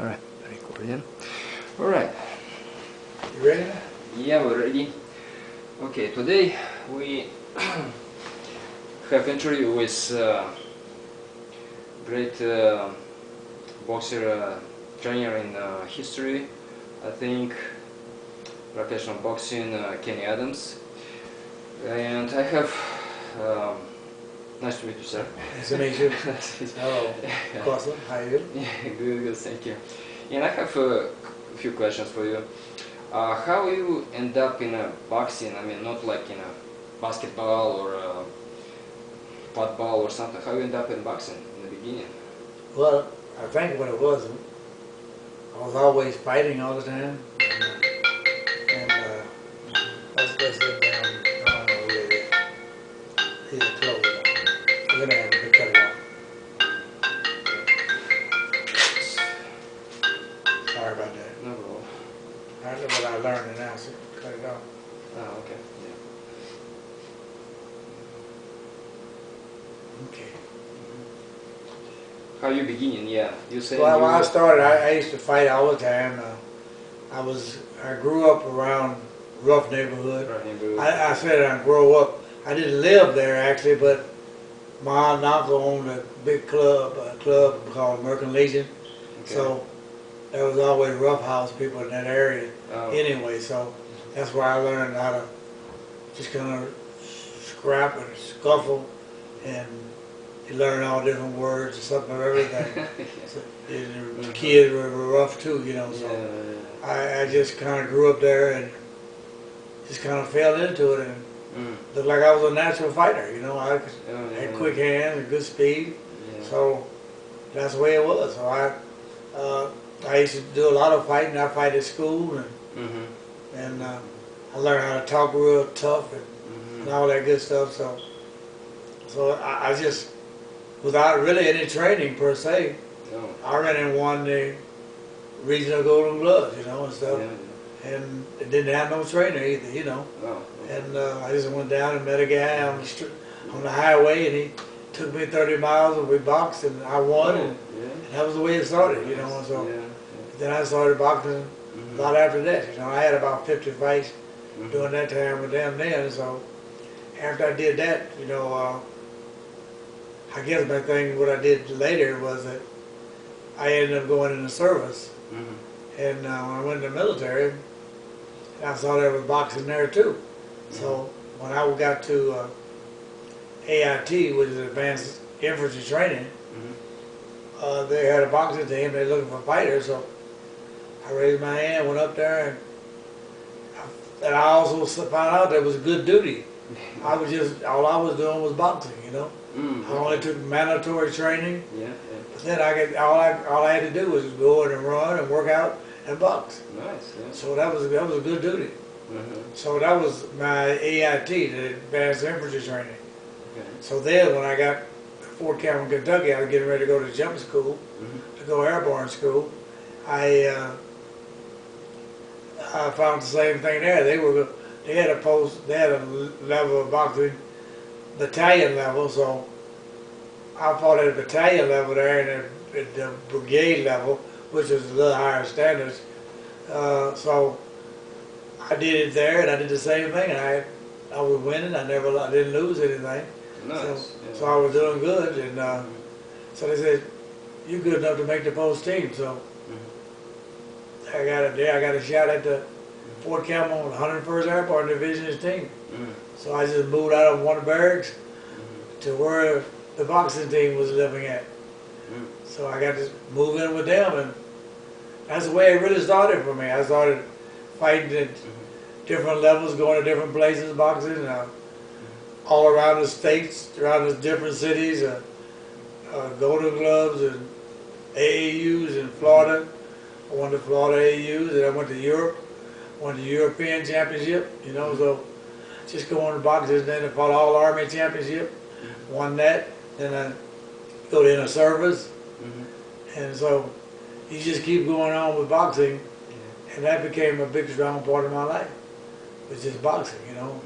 Alright, recording. Alright. You ready now? Yeah, we're ready. Okay, today we have interview with great boxer trainer in history, I think, professional boxing, Kenny Adams. And I have, nice to meet you, sir. Nice to meet you. Hello, Costa. How are you? Yeah, good, thank you. And I have a few questions for you. How you end up in a boxing? I mean, not like in a basketball or football or something. How you end up in boxing in the beginning? Well, I think what it was, I was always fighting all the time. And let's get down. I don't know who it is. He's a close. We're going to have to cut it off. Sorry about that. No problem. I know what I learned and now, so cut it off. Oh, okay. Yeah. Okay. How you beginning? Yeah, you said. Well, you when I started, I used to fight all the time. I grew up around rough neighborhood. I said I grew up. I didn't live there actually, but my aunt and uncle owned a big club called American Legion. Okay. So there was always rough house people in that area. Oh. Anyway, so that's where I learned how to just kind of scrap and scuffle, and you learn all different words and something of everything. Yeah. So, and the kids were rough too, you know. So I just kind of grew up there and just kind of fell into it, and looked like I was a natural fighter, you know. I had quick hands and good speed, so that's the way it was. So I used to do a lot of fighting. I fight at school, and I learned how to talk real tough and all that good stuff. So I just, without really any training per se, I ran and won the regional Golden Gloves, you know, and stuff. And it didn't have no trainer either, you know. And I just went down and met a guy on the highway, and he took me 30 miles, and we boxed, and I won, and that was the way it started, you know. And so then I started boxing a lot after that. You know, I had about 50 fights during that time with them then. So after I did that, you know, I guess my thing, what I did later was that I ended up going in the service. And when I went in the military, I saw there was boxing there too. So when I got to AIT, which is Advanced Infantry Training, they had a boxing team. They were looking for fighters, so I raised my hand, went up there, and I also found out there was good duty. I was just, all I was doing was boxing, you know. I only took mandatory training. But then all I had to do was go in and run and work out and box. Nice. Yeah. So that was a good duty. So that was my AIT, the Advanced Infantry Training. So then when I got to Fort Campbell, Kentucky, I was getting ready to go to jump school, to go airborne school. I found the same thing there. They had a level of boxing, battalion level, so I fought at a battalion level there, and at the brigade level, which was a little higher standards. So I did it there, and I did the same thing. I was winning. I didn't lose anything. Nice. So I was doing good, and so they said, "You're good enough to make the post team." So I got a shot at the Fort Campbell 101st Airborne Division's team. So I just moved out of one of the barracks to where the boxing team was living at. So I got to move in with them, and that's the way it really started for me. I started fighting at different levels, going to different places, boxing, all around the states, around the different cities, Golden Gloves and AAUs in Florida. I won the Florida AAUs, and I went to Europe, won the European Championship, you know, so just going to boxing, then I fought All Army Championship, won that, then I go in a service, and so you just keep going on with boxing, and that became a big, strong part of my life, was just boxing, you know.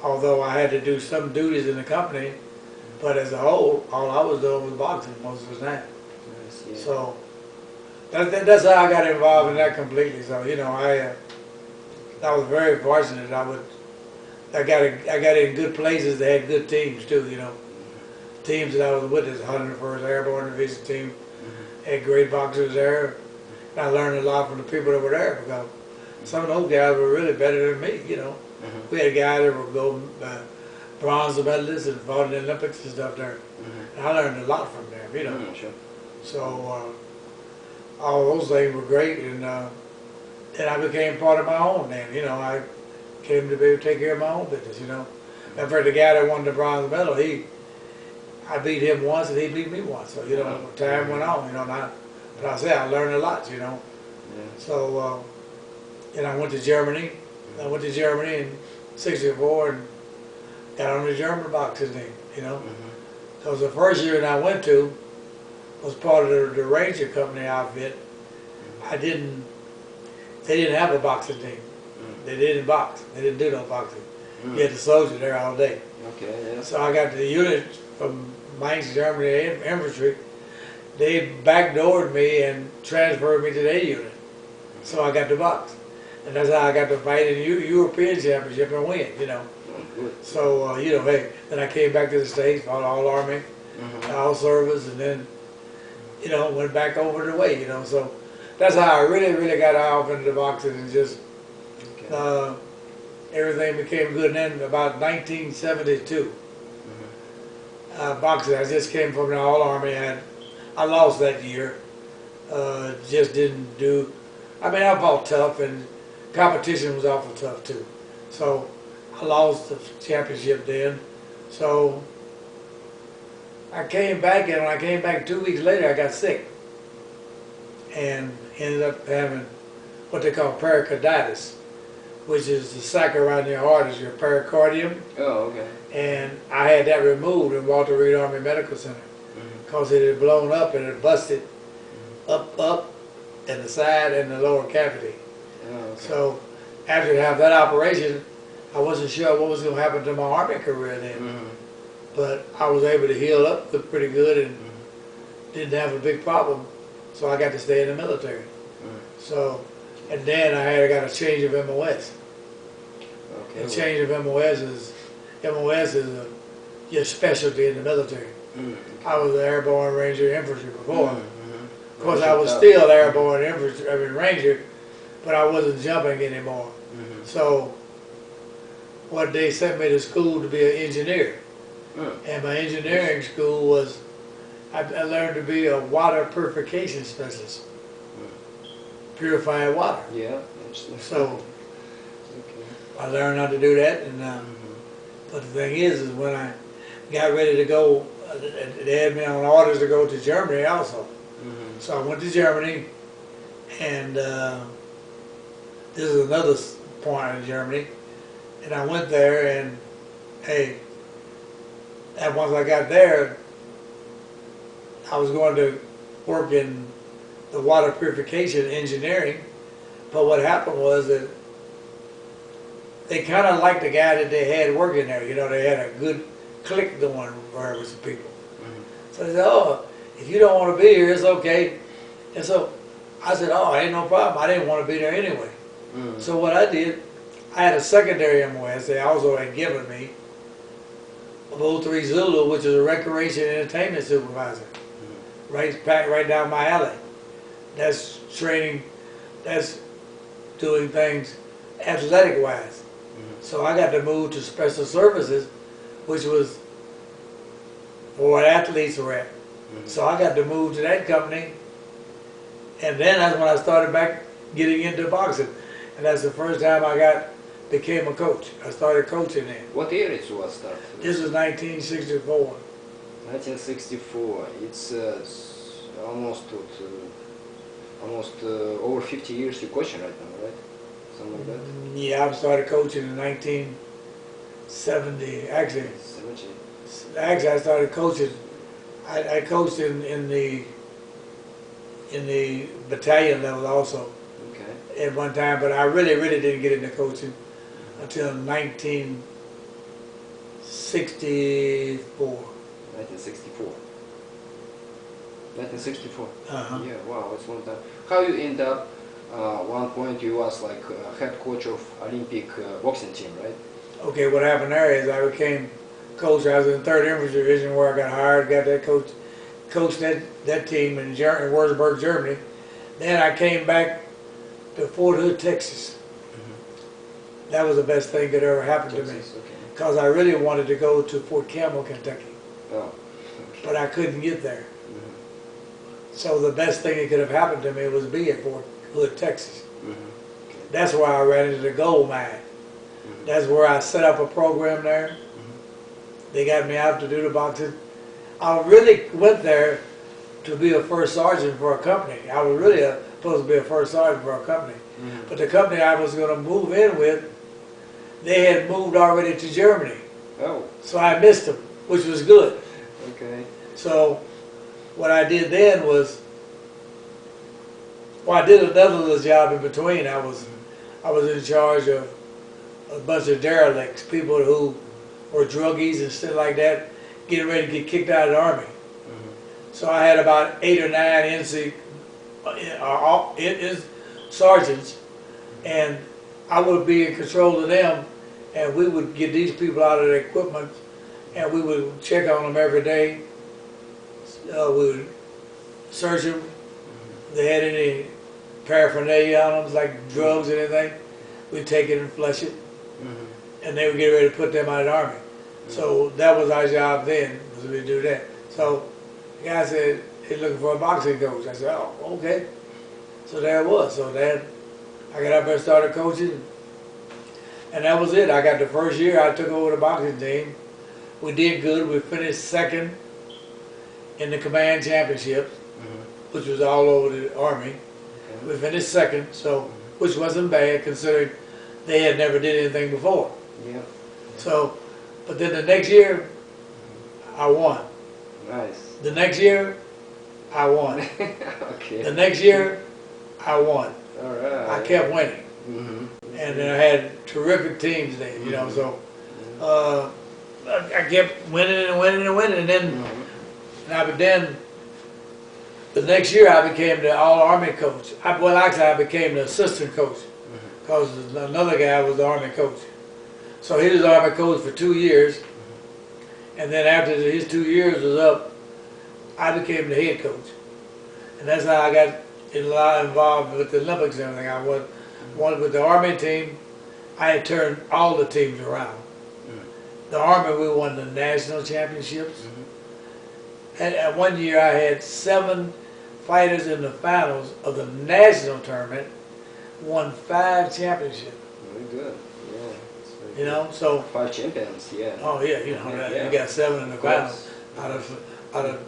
Although I had to do some duties in the company, but as a whole, all I was doing was boxing most of the time. So That's how I got involved in that completely. So you know, I was very fortunate. I got in good places that had good teams too. You know, teams that I was with, this 101st Airborne Division team, had great boxers there. And I learned a lot from the people that were there because some of those guys were really better than me. You know, we had guys that were gold, bronze medalists and fought in the Olympics and stuff there. And I learned a lot from them. You know, Sure. so all those things were great, and then I became part of my own. Then you know, I came to be able to take care of my own business. You know, in fact, the guy that won the bronze medal, I beat him once and he beat me once. So you know, time went on. You know, but I said I learned a lot. You know, so and I went to Germany. I went to Germany in '64 and got on the German boxing team. You know, because the first year that I went to was part of the Ranger Company outfit. They didn't have a boxing team. They didn't box. They didn't do no boxing. You had the soldier there all day. Okay, yeah. So I got the unit from Mainz, Germany, infantry. They backdoored me and transferred me to their unit. So I got to box. And that's how I got to fight in the European Championship and win, you know. So, you know, hey, then I came back to the States, fought all Army, all service, and then, you know, went back over the way, you know. So that's how I really, really got off into the boxing and just everything became good. And then about 1972, boxing, I just came from the All Army. I lost that year. Just didn't do. I mean, I fought tough, and competition was awful tough too. So I lost the championship then. So I came back, and when I came back 2 weeks later, I got sick and ended up having what they call pericarditis, which is the sac around your heart is your pericardium. Oh, okay. And I had that removed in Walter Reed Army Medical Center because it had blown up and it busted up in the side and the lower cavity. Oh, okay. So after to have that operation, I wasn't sure what was going to happen to my Army career then. But I was able to heal up pretty good and didn't have a big problem. So I got to stay in the military. So, and then I got a change of MOS. Okay. The change of MOS is your specialty in the military. I was an airborne ranger infantry before. Of course, I was still airborne infantry, ranger, but I wasn't jumping anymore. So, one day sent me to school to be an engineer. And my engineering school was, I learned to be a water purification specialist. Purifying water. Yeah. So, I learned how to do that, and but the thing is when I got ready to go, they had me on orders to go to Germany also. So I went to Germany, and this is another point in Germany, and I went there, and hey, and once I got there, I was going to work in the water purification engineering, but what happened was that they kind of liked the guy that they had working there. You know, they had a good click going with some people. So they said, oh, if you don't want to be here, it's okay. And so I said, oh, ain't no problem. I didn't want to be there anyway. So what I did, I had a secondary MOS they also had given me of 03 Zulu, which is a recreation and entertainment supervisor. Right down my alley. That's training, that's doing things athletic-wise. So I got to move to special services, which was for athletes rep. So I got to move to that company, and then that's when I started back getting into boxing. And that's the first time I became a coach. I started coaching then. What year it was that? This was 1964. 1964. It's almost over 50 years you're coaching right now, right? Something like that? Yeah, I started coaching in 1970. Actually, 70. I started coaching. I coached in the battalion level also. Okay. At one time, but I really didn't get into coaching until 1964. 1964. 1964. Uh-huh. Yeah, wow, it's a long time. how you end up? One point you was like head coach of Olympic boxing team, right? Okay, what happened there is I became coach. I was in the 3rd Infantry Division where I got hired, got that coached that team in Wurzburg, Germany. Then I came back to Fort Hood, Texas. That was the best thing that ever happened to me, because I really wanted to go to Fort Campbell, Kentucky, but I couldn't get there. So the best thing that could have happened to me was to be at Fort Hood, Texas. That's where I ran into the gold mine. That's where I set up a program there. They got me out to do the boxing. I really went there to be a first sergeant for a company. I was really supposed to be a first sergeant for a company. But the company I was going to move in with, they had moved already to Germany. Oh. So I missed them, which was good. Okay. So what I did then was, well, I did another little job in between. I was in charge of a bunch of derelicts, people who were druggies and stuff like that, getting ready to get kicked out of the Army. So I had about 8 or 9 NC sergeants, and I would be in control of them, and we would get these people out of their equipment, and we would check on them every day. We would search them. If they had any paraphernalia on them, like drugs or anything, we'd take it and flush it, and they would get ready to put them out of the Army. So that was our job then, was to do that. So the guy said, he's looking for a boxing coach. I said, oh, okay. So there it was. So then I got up and started coaching, and that was it. I got the first year I took over the boxing team. We did good. We finished 2nd in the command championship, which was all over the Army. We finished 2nd, so which wasn't bad considering they had never did anything before. So, but then the next year, I won. Nice. The next year, I won. Okay. The next year, I won. All right. I kept winning. And then I had terrific teams then, you know, so I kept winning and winning and winning, and then then the next year I became the all-Army coach. Well, actually I became the assistant coach, because another guy was the Army coach. So he was the Army coach for 2 years, and then after his 2 years was up, I became the head coach. And that's how I got involved with the Olympics and everything. I won with the Army team. I had turned all the teams around. The Army, we won the national championships. And at 1 year I had 7 fighters in the finals of the national tournament, won 5 championships. Very good. Yeah. You know, so 5 champions. Yeah. Oh yeah, you know, you got 7 in the finals out of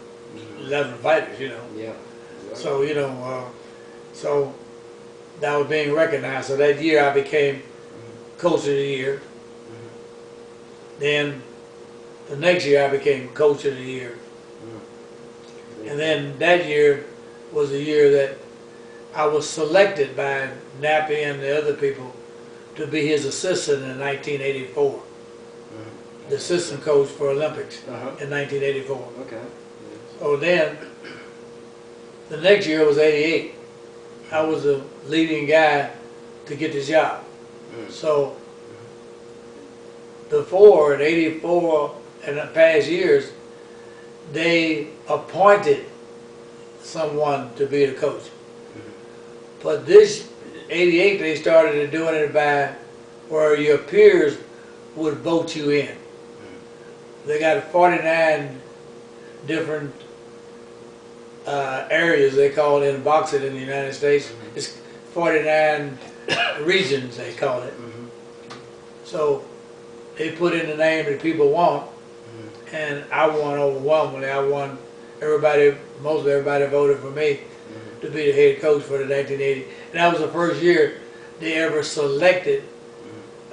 11 fighters. You know. Yeah. So you know, so that was being recognized. So that year I became coach of the year. Then the next year I became coach of the year. And then that year was the year that I was selected by Nappy and the other people to be his assistant in 1984. The assistant coach for Olympics in 1984. Okay. So then, the next year was 88. I was the leading guy to get the job. So, before in 84 and the past years, they appointed someone to be the coach. But this 88, they started doing it by where your peers would vote you in. They got 49 different areas, they call it in boxing in the United States. It's 49 regions, they call it. So they put in the name that people want, and I won overwhelmingly. I won. Everybody, most everybody voted for me to be the head coach for the 1980. And that was the first year they ever selected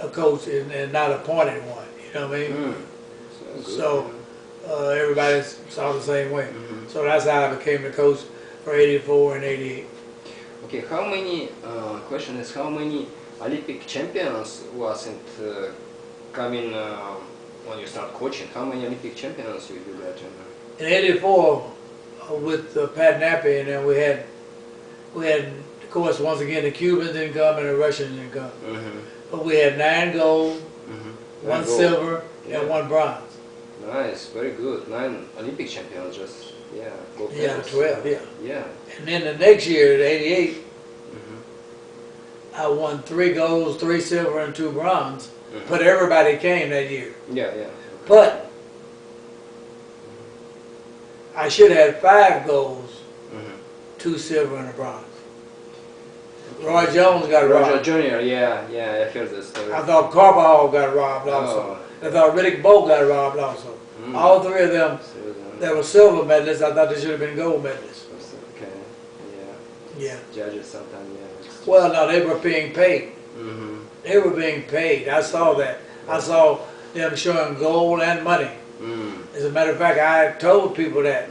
a coach and not appointed one. You know what I mean? So everybody saw the same way. So that's how I became the coach for 84 and 88. Okay, how many, question is, how many Olympic champions wasn't coming when you start coaching? How many Olympic champions you got? In 84, with Pat Nappy, and then we had We had, of course, once again, the Cubans didn't come and the Russians didn't come. But we had 9 gold, 1 silver, and 1 bronze. Nice, very good. 9 Olympic champions, just, yeah, gold Yeah, medals. 12, yeah. Yeah. And then the next year, at 88, I won 3 golds, 3 silver, and 2 bronze. But everybody came that year. Yeah, yeah. But I should have had 5 golds, 2 silver, and a bronze. Roy Jones got Roger robbed. Jr., yeah, I heard that story. I thought Carball got robbed also. I thought Riddick Bowe got robbed also. All 3 of them that were silver medalists, I thought they should have been gold medalists. Okay, Yeah. Judges sometimes, yeah. Well, no, they were being paid. They were being paid. I saw that. I saw them showing gold and money. As a matter of fact, I told people that.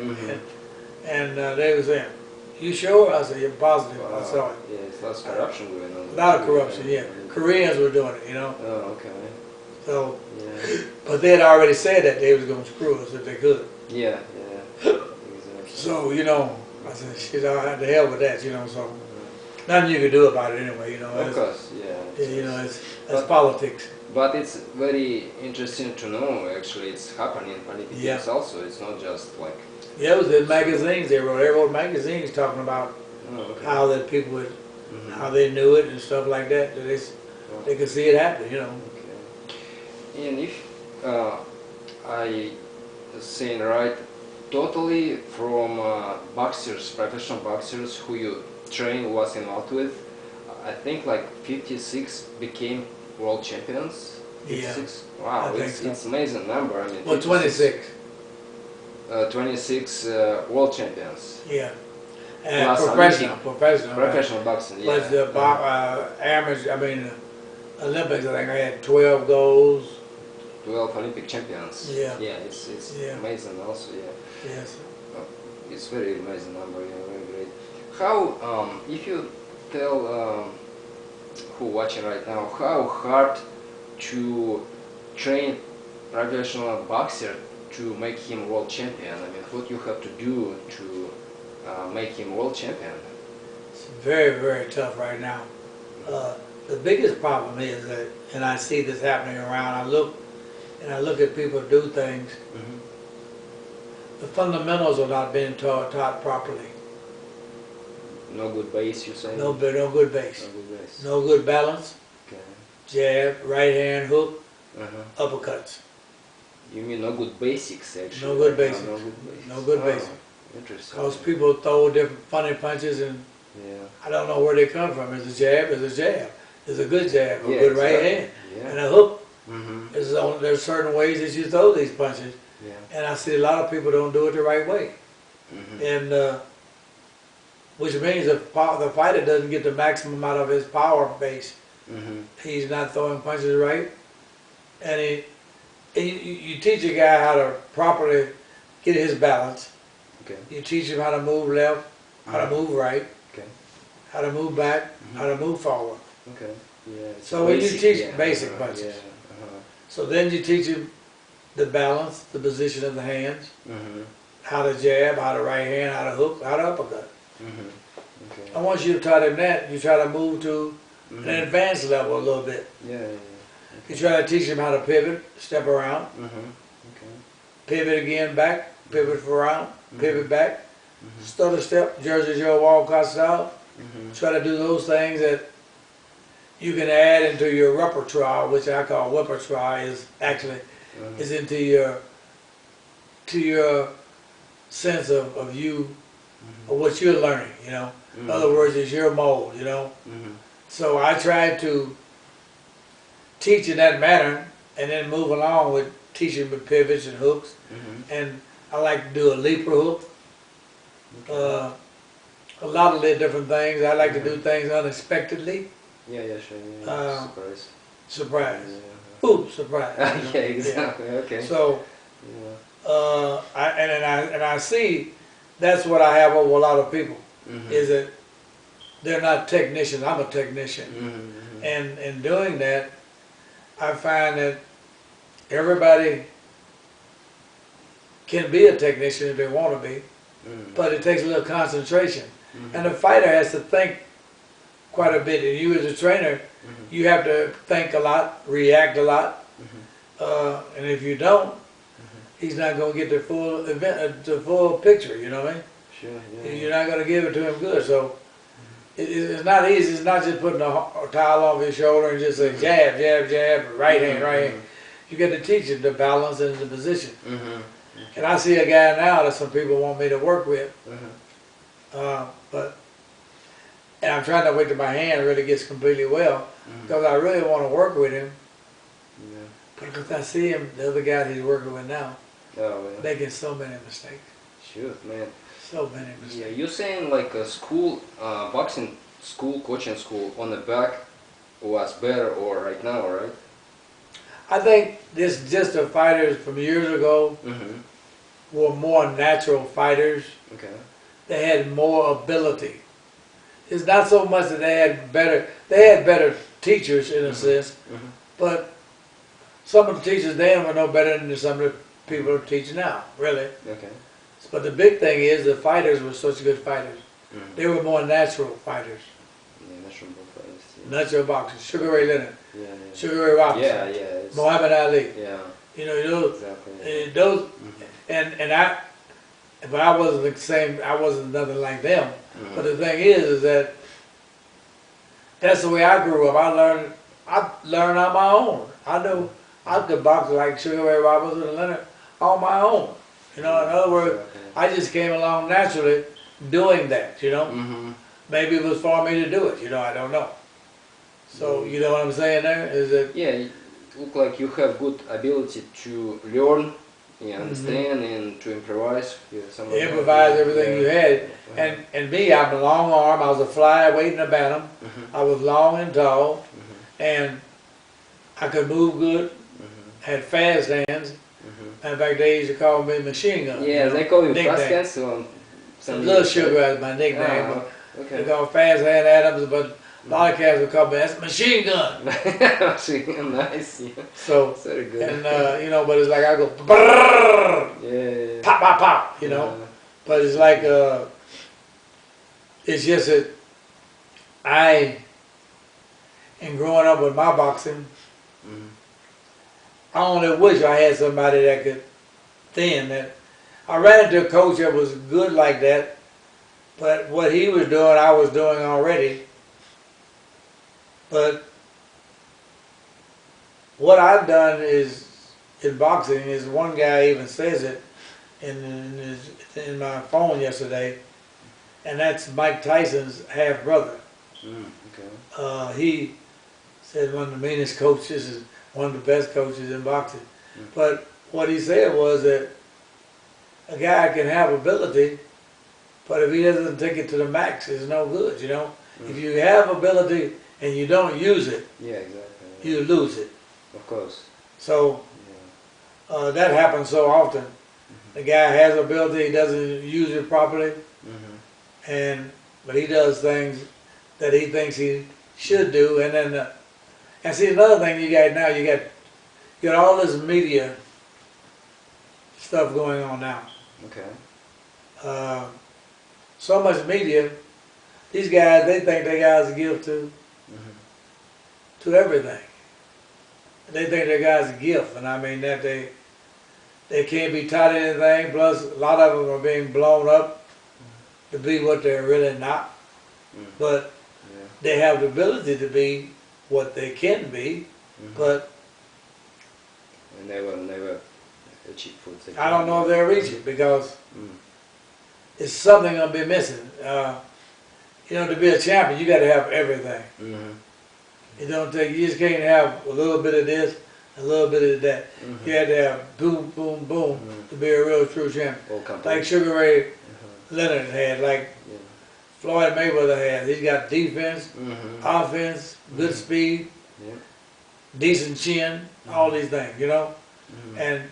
And they were saying, "You sure?" I said, "You're positive." I saw it. Yeah, it's lots of corruption going on. A lot of corruption, yeah. Koreans were doing it, you know. Oh, okay. So, Yeah. but they had already said that they was going to screw us if they could. Yeah, exactly. So, you know, I said, shit, I'll have to hell with that, you know, so. Nothing you can do about it anyway, you know. Of course, yeah. You know, it's politics. But it's very interesting to know, actually, it's happening in politics also. It's not just like... Yeah, it was in magazines they wrote. They wrote magazines talking about how that people would, how they knew it and stuff like that. That they could see it happen, you know. Okay. And if I saying right, totally from boxers, professional boxers who you train was involved with, I think like 56 became world champions. 56? Yeah. Wow, it's amazing number. I mean, well, 26. 26 world champions. Yeah. Plus professional boxing. Plus Yeah. the amateur, I mean, Olympics. I think I had 12 golds. 12 Olympic champions. Yeah. Yeah, it's amazing also. Yeah. Yes. It's very amazing number. Yeah, very great. How if you tell who watching right now, how hard to train professional boxer to make him world champion? I mean, what you have to do to make him world champion? It's very, very tough right now. The biggest problem is that, and I see this happening around, I look at people do things, the fundamentals are not being taught properly. No good base, you say? No good base. No good base. No good balance. Okay. Jab, right hand, hook, uppercuts. You mean no good basics, actually? No good basics. No good basics. No good basics. Interesting. Because people throw different funny punches and I don't know where they come from. It's a jab, it's a jab. It's a good jab, a good right hand. Yeah. And a hook. There's certain ways that you throw these punches. Yeah. And I see a lot of people don't do it the right way. And which means the fighter doesn't get the maximum out of his power base. He's not throwing punches right. And you teach a guy how to properly get his balance. Okay. You teach him how to move left, how to move right, how to move back, how to move forward. Okay. Yeah. So when you teach basic punches, so then you teach him the balance, the position of the hands, how to jab, how to right hand, how to hook, how to uppercut. Okay. And once you've taught him that, you try to move to an advanced level a little bit. Okay. You try to teach him how to pivot, step around, Okay. pivot again back, pivot around, pivot back, stutter step, Jersey Joe Walcott style. Try to do those things that you can add into your repertoire, which I call repertoire, is actually is into your sense of you, of what you're learning, you know. In other words, it's your mold, you know. So I try to teach in that manner and then move along with teaching with pivots and hooks. And I like to do a leaper hook. A lot of different things. I like to do things unexpectedly. Yeah, sure. Yeah. Surprise. Surprise. Yeah. Ooh, surprise. Yeah, exactly. Yeah. Okay. So, I see that's what I have over a lot of people, is that they're not technicians. I'm a technician. And in doing that, I find that everybody can be a technician if they want to be, but it takes a little concentration. And the fighter has to think quite a bit. And you as a trainer, you have to think a lot, react a lot. And if you don't, he's not going to get the full event, the full picture, you know what I mean? Sure, You're not going to give it to him good. So it's not easy. It's not just putting a towel off his shoulder and just say jab, jab, jab, right hand, right hand. You got to teach him the balance and the position. And I see a guy now that some people want me to work with. And I'm trying to wait till my hand really gets completely well, because I really want to work with him. But because I see him, the other guy he's working with now, making so many mistakes. Sure, man. So many mistakes. Yeah, you're saying like a school, boxing school, coaching school on the back was better or right now, right? I think this just the fighters from years ago were more natural fighters. Okay. They had more ability. It's not so much that they had better teachers in a sense, but some of the teachers then were no better than some of the people who teach now, really. Okay. But the big thing is the fighters were such good fighters. They were more natural fighters. Yeah, natural fighters. Natural boxers. Sugar Ray Leonard. Yeah. Sugar Ray Robinson. Yeah. Muhammad Ali. Yeah. You know, those, exactly. Those, but I wasn't the same. I wasn't nothing like them. But the thing is that that's the way I grew up. I learned on my own. I knew I could box like Sugar Ray Robinson and Leonard on my own. You know, in other words, I just came along naturally doing that. You know, maybe it was for me to do it. You know, I don't know. So you know what I'm saying there is that. Yeah, you look like you have good ability to learn. Understand and to improvise. Improvise everything you had. And me, I'm a long arm. I was a fly waiting to bantam. I was long and tall. And I could move good. Had fast hands. In fact, they used to call me Machine Gun. Yeah, they call you fast hands. Some Little Sugar as my nickname. They call Fast Hand Adams, but a lot of cats would call me, that's Machine Gun. Nice, yeah. So, very good. And, you know, but it's like I go, brrrr, pop, pop, pop, you know. But it's like, it's just that in growing up with my boxing, I only wish I had somebody that could that. I ran into a coach that was good like that, but what he was doing, I was doing already. But what I've done is, in boxing, is one guy even says it in my phone yesterday, and that's Mike Tyson's half brother. He said one of the meanest coaches is one of the best coaches in boxing. But what he said was that a guy can have ability, but if he doesn't take it to the max, it's no good, you know. If you have ability and you don't use it, you lose it. Of course. So that happens so often. The guy has ability, he doesn't use it properly, but he does things that he thinks he should do, and then and see another thing you got now, you got all this media stuff going on now. So much media. These guys, they think they guys give to everything. They think their guys a gift, and I mean that they can't be taught anything. Plus, a lot of them are being blown up to be what they're really not. But they have the ability to be what they can be, but never achieve food. I don't know if they'll reach it because it's something gonna be missing. You know, to be a champion, you got to have everything. It don't take. You just can't have a little bit of this, a little bit of that. You have to have boom, boom, boom to be a real true champion. Like Sugar Ray Leonard had, like Floyd Mayweather had. He's got defense, offense, good speed, decent chin, all these things, you know. And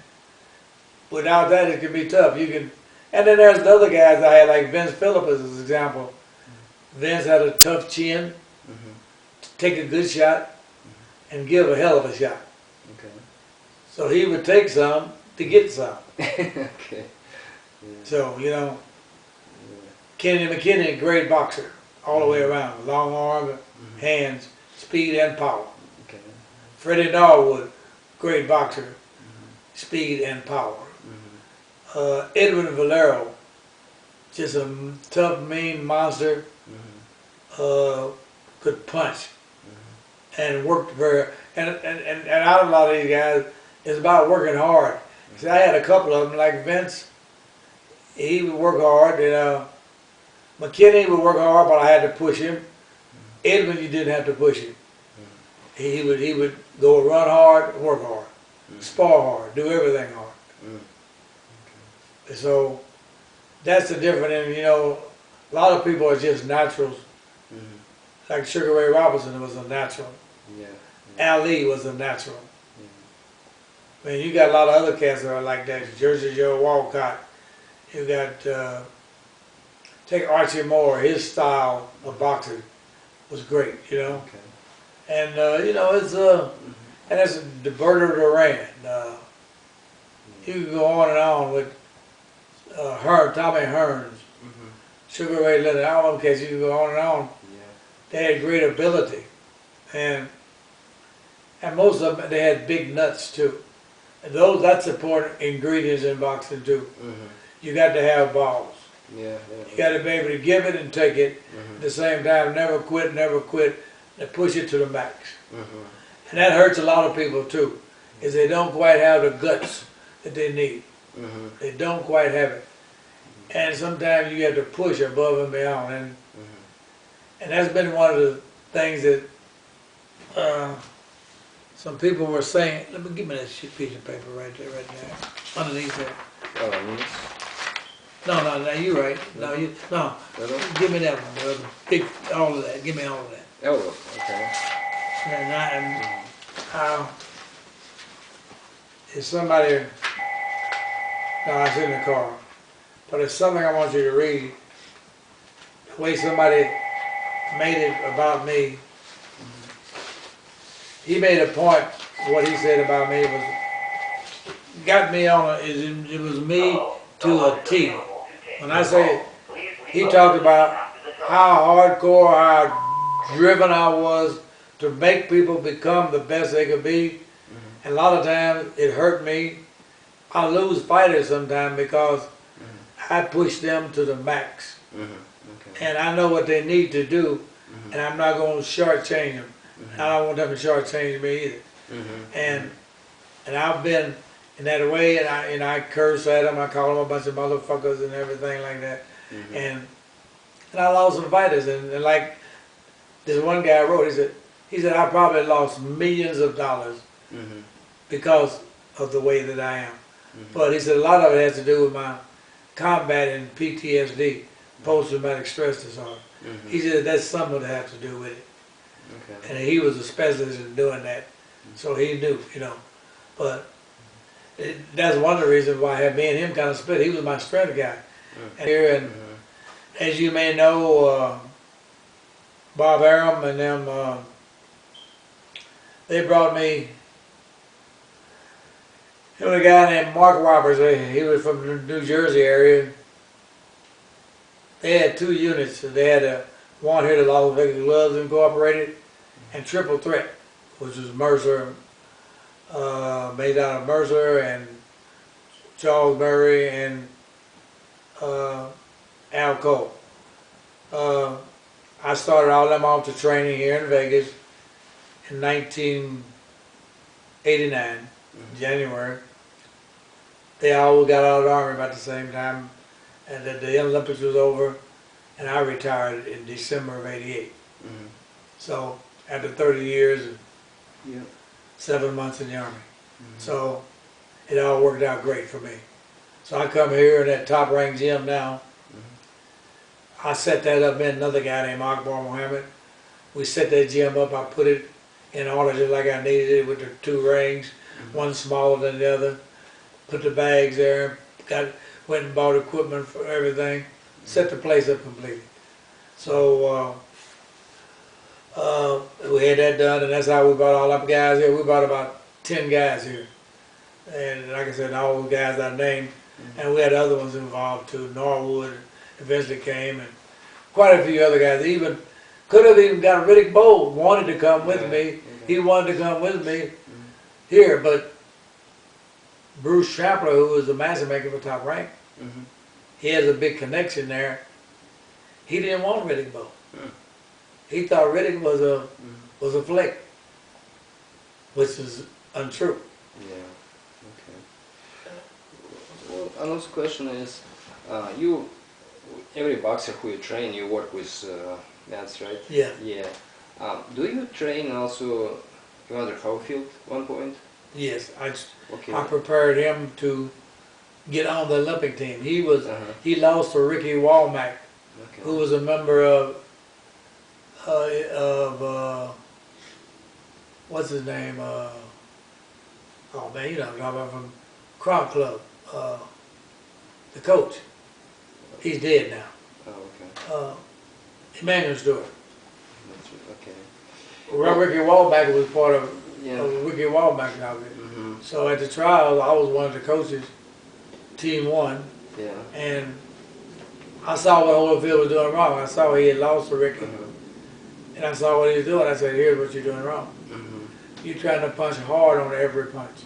without that, it can be tough. You can, and then there's the other guys I had, like Vince Phillips as an example. Vince had a tough chin, take a good shot, and give a hell of a shot. So he would take some to get some. So, you know, Kenny McKinney, great boxer, all the way around. Long arm, hands, speed and power. Okay. Freddie Norwood, great boxer, speed and power. Edwin Valero, just a tough, mean monster, could punch and worked very, and out of a lot of these guys, it's about working hard. See, I had a couple of them, like Vince, he would work hard, and McKinney would work hard, but I had to push him. Edwin, you didn't have to push him. He would go run hard, work hard, spar hard, do everything hard. So that's the difference. And you know, a lot of people are just naturals. Like Sugar Ray Robinson was a natural. Ali was a natural. I mean, you got a lot of other cats that are like that. Jersey Joe Walcott. You got take Archie Moore. His style of boxing was great. You know. And you know, it's and that's Berto Duran. You can go on with Tommy Hearns, Sugar Ray Leonard, all of them cats. You can go on and on. They had great ability, and most of them, they had big nuts too. And that's important ingredients in boxing too. You got to have balls. You got to be able to give it and take it at the same time. Never quit, and push it to the max. And that hurts a lot of people too, is they don't quite have the guts that they need. They don't quite have it. And sometimes you have to push above and beyond. And that's been one of the things that some people were saying. Let me give me that piece of paper right there, underneath there. No, you're right. No, give me that one. Big, all of that. Give me all of that. Oh, okay. And if somebody, no, it's in the car, but it's something I want you to read. The way somebody made it about me. He made a point. What he said about me got me on. It was me to a T. When I say, he talked about how hardcore, how driven I was to make people become the best they could be. And a lot of times it hurt me. I lose fighters sometimes because I push them to the max. And I know what they need to do, and I'm not going to shortchange them. I don't want them to shortchange me either. And I've been in that way, and I curse at them. I call them a bunch of motherfuckers and everything like that. And I lost some fighters, and like this one guy wrote, he said I probably lost millions of dollars because of the way that I am. But he said a lot of it has to do with my combating PTSD, post-traumatic stress disorder. He said that's something that has to do with it. And he was a specialist in doing that, so he knew, you know. But that's one of the reasons why me and him kind of split. He was my strength guy. And here, and as you may know, Bob Arum and them, they brought me. There was a guy named Mark Roberts. He was from the New Jersey area. They had 2 units. They had one here at Las Vegas Gloves Incorporated, and Triple Threat, which was Mercer, made out of Mercer and Charles Murray and Al Cole. I started all them off to training here in Vegas in 1989, January. They all got out of the Army about the same time, and the Olympics was over, and I retired in December of '88. So after 30 years and 7 months in the Army. So it all worked out great for me. So I come here in that top ranked gym now. I set that up, met another guy named Akbar Muhammad. We set that gym up, I put it in order just like I needed it with the 2 rings, one smaller than the other. Put the bags there, went and bought equipment for everything, set the place up completely. So we had that done, and that's how we brought all up guys here. We brought about 10 guys here. And like I said, all the guys I named, and we had other ones involved too, Norwood, eventually came, and quite a few other guys. Even could have even got Riddick Bowe wanted to come with me. He wanted to come with me here, but Bruce Trampler, who was the matchmaker for Top Rank, he has a big connection there. He didn't want Riddick Bowe. He thought Riddick was a flick, which is untrue. Yeah. Okay. Well, another question is, you, every boxer who you train, you work with that's right? Yeah. Yeah. Do you train also Evander Holyfield one point? Yes, Okay. I prepared him to get on the Olympic team. He lost to Ricky Walmack, who was a member of what's his name? Oh man, you know I'm talking about from Crown Club. The coach. He's dead now. Oh, okay. Emmanuel Stewart. That's right. Okay. Well, Ricky Walmack was part of Yeah. Ricky Walmack outfit. So at the trials, I was one of the coaches, team one, Yeah. and I saw what Holyfield was doing wrong. I saw he had lost to Ricky, and I saw what he was doing. I said, here's what you're doing wrong. You're trying to punch hard on every punch.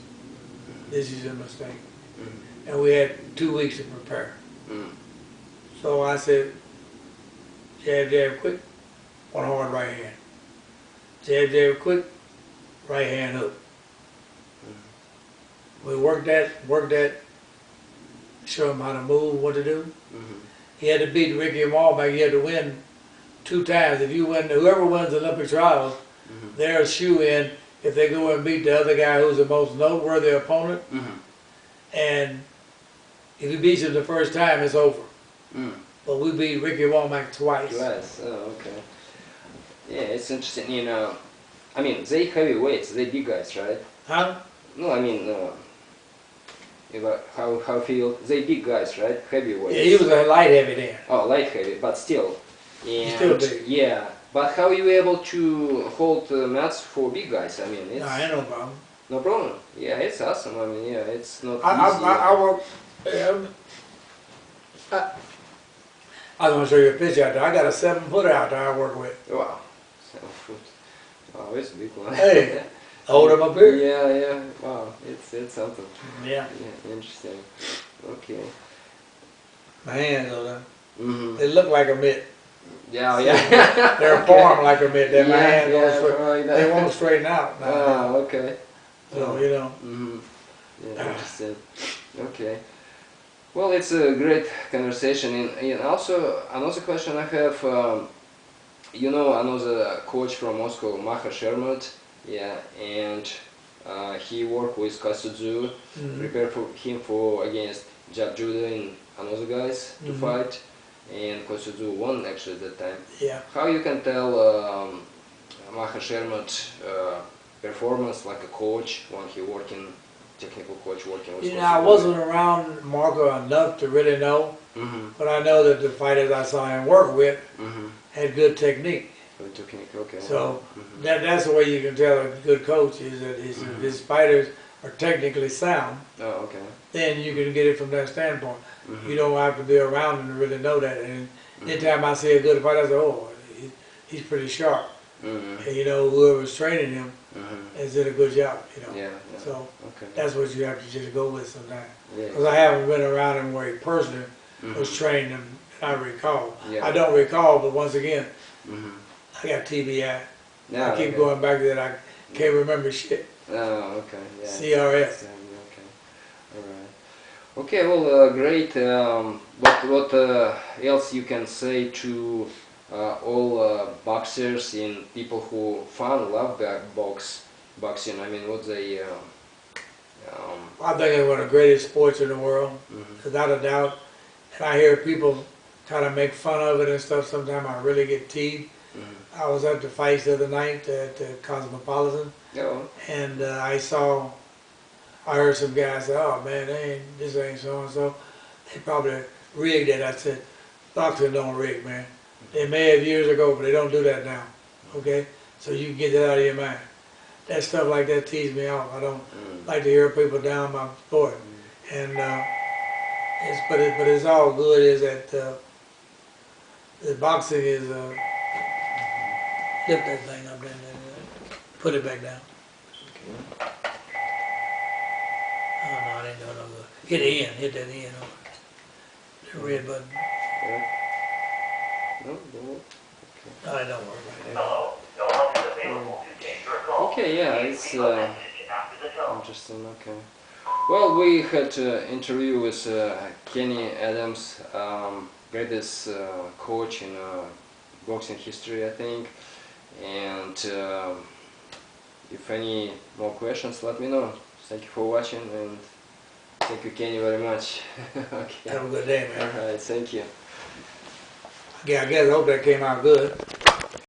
This is a mistake. And we had 2 weeks to prepare. So I said, jab, jab, quick, one hard right hand. Jab, jab, quick, right hand hook. We worked that, show him how to move, what to do. He had to beat Ricky Walmack. He had to win 2 times. If you win, whoever wins the Olympic trials, they're a shoe-in if they go and beat the other guy who's the most noteworthy opponent. And if he beats him the first time, it's over. But we beat Ricky Walmack twice. Twice. Oh, okay. Yeah, it's interesting. You know, I mean, they heavyweights, they big guys, right? Huh? No, I mean, how feel they big guys, right? Heavyweights. Yeah, he was a light heavy then. Oh, light heavy, but still. And Still big. Yeah, but how you able to hold mats for big guys? I mean, it's No, ain't no problem. no problem. Yeah, it's awesome. I mean, yeah, it's not easy. I work. I was going to show you a picture out there. I got a 7-footer out there I work with. Wow, 7 foot. Wow, it's a big one. Hey, hold him up here. Yeah, yeah. Wow, it's something. Yeah. Yeah, interesting. Okay. My hands on them. They look like a mitt. Yeah, yeah. They're formed like a mitt. Then my Yeah, hands yeah, don't straight, probably that. they won't straighten out. Now. Ah, okay. So, you know. Yeah, interesting. Okay. Well, it's a great conversation, and also another question I have. You know, another coach from Moscow, Maha Shermat. Yeah, and he worked with Kasudzu, prepared for him for against Jack Judah and another guys to fight, and Kasudzu won actually at that time. Yeah. How you can tell Maha Shermat performance like a coach when he working, technical coach working with? You know, I wasn't around Marco enough to really know, but I know that the fighters I saw him work with had good technique. Good technique, okay. So that's the way you can tell a good coach is that his fighters are technically sound. Oh, okay. Then you can get it from that standpoint. You don't have to be around him to really know that. And anytime I see a good fighter, I say, oh, he's pretty sharp. And you know, whoever's training him has did a good job. You know. Yeah. So okay. that's what you have to just go with sometimes. Yeah. Because I haven't been around him where he personally was training him. I recall. Yeah. I don't recall, but once again, I got TBI. Yeah, I keep going back to that. I can't remember shit. Oh, okay. Yeah. CRS. Okay. All right. Okay. Well, great. What else you can say to all boxers and people who love boxing? I mean, what they. I think it's one of the greatest sports in the world, without a doubt. And I hear people try to make fun of it and stuff. Sometimes I really get teased. I was at the fights the other night at the Cosmopolitan, and I heard some guys say, "Oh man, this ain't so and so." They probably rigged it. I said, "Boxing don't rig, man. They may have years ago, but they don't do that now. Okay, so you can get that out of your mind." That stuff like that teases me off. I don't like to hear people down my sport, and but it's all good. Is that The boxing is lift that thing up and put it back down. Okay. Oh no, I didn't do it no good. Hit the end, hit that end on the red button. Yeah. No, don't work. No, it don't work right now. Okay, yeah, it's interesting. Okay. Well, we had an interview with Kenny Adams, greatest coach in boxing history, I think. And if any more questions, let me know. Thank you for watching, and thank you, Kenny, very much. Okay. Have a good day, man. All right, thank you. Yeah, I guess I hope that came out good.